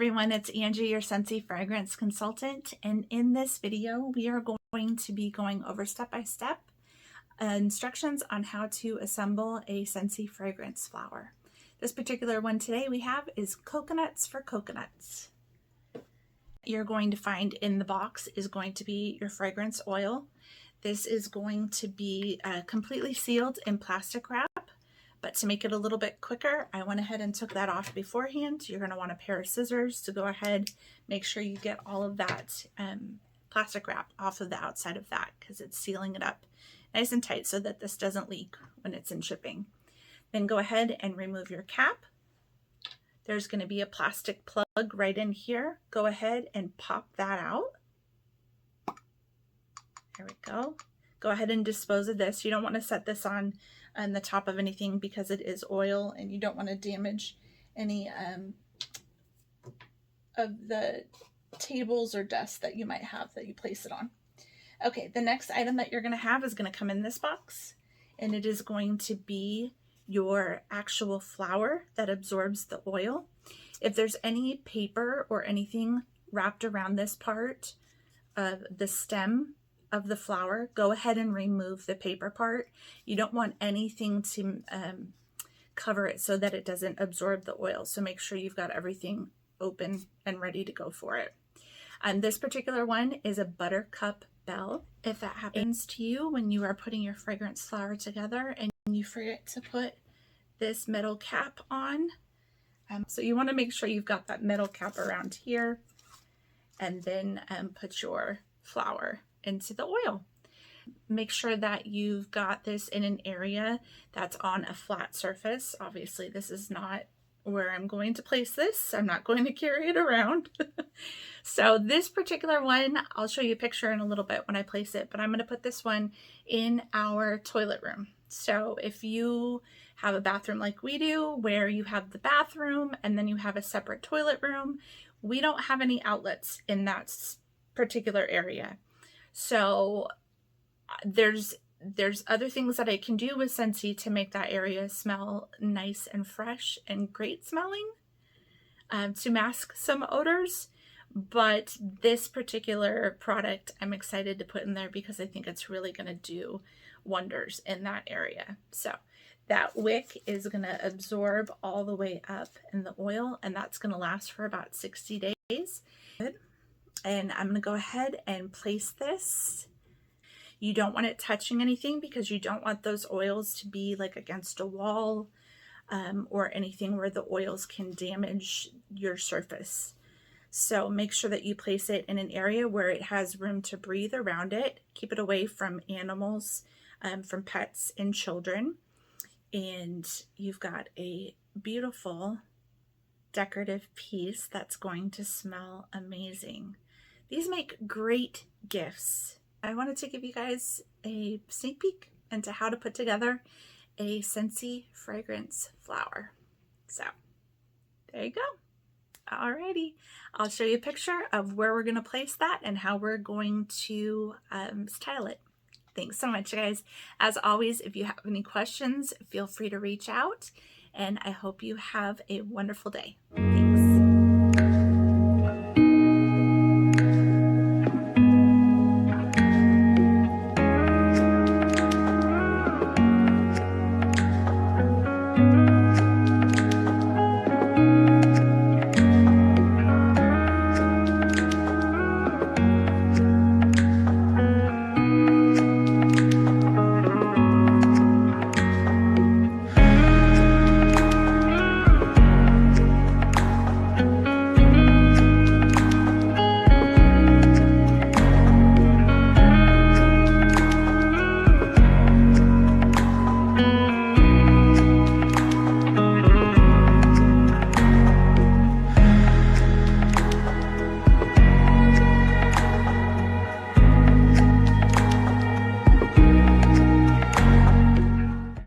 everyone, it's Angie, your Scentsy Fragrance consultant, and in this video we are going to be going over step-by-step instructions on how to assemble a Scentsy Fragrance flower. This particular one today we have is Coconuts for Coconuts. You're going to find in the box is going to be your fragrance oil. This is going to be completely sealed in plastic wrap. But to make it a little bit quicker, I went ahead and took that off beforehand. You're going to want a pair of scissors to go ahead, make sure you get all of that plastic wrap off of the outside of that because it's sealing it up nice and tight so that this doesn't leak when it's in shipping. Then go ahead and remove your cap. There's going to be a plastic plug right in here. Go ahead and pop that out. There we go. Go ahead and dispose of this. You don't want to set this on the top of anything because it is oil and you don't want to damage any of the tables or dust that you might have that you place it on. Okay, the next item that you're going to have is going to come in this box, and it is going to be your actual flower that absorbs the oil. If there's any paper or anything wrapped around this part of the stem of the flower, go ahead and remove the paper part. You don't want anything to cover it so that it doesn't absorb the oil. So make sure you've got everything open and ready to go for it. This particular one is a buttercup bell. If that happens to you when you are putting your fragrance flower together and you forget to put this metal cap on, so you want to make sure you've got that metal cap around here, and then put your flower into the oil. Make sure that you've got this in an area that's on a flat surface. Obviously this is not where I'm going to place this. I'm not going to carry it around. So this particular one, I'll show you a picture in a little bit when I place it, but I'm going to put this one in our toilet room. So if you have a bathroom like we do, where you have the bathroom and then you have a separate toilet room, we don't have any outlets in that particular area. So there's other things that I can do with Scentsy to make that area smell nice and fresh and great smelling, to mask some odors. But this particular product I'm excited to put in there because I think it's really going to do wonders in that area. So that wick is going to absorb all the way up in the oil, and that's going to last for about 60 days. And I'm going to go ahead and place this. You don't want it touching anything because you don't want those oils to be like against a wall or anything where the oils can damage your surface. So make sure that you place it in an area where it has room to breathe around it. Keep it away from animals, from pets and children. And you've got a beautiful decorative piece that's going to smell amazing. These make great gifts. I wanted to give you guys a sneak peek into how to put together a Scentsy Fragrance flower. So there you go. Alrighty, I'll show you a picture of where we're going to place that and how we're going to style it. Thanks so much, guys. As always, if you have any questions, feel free to reach out, and I hope you have a wonderful day.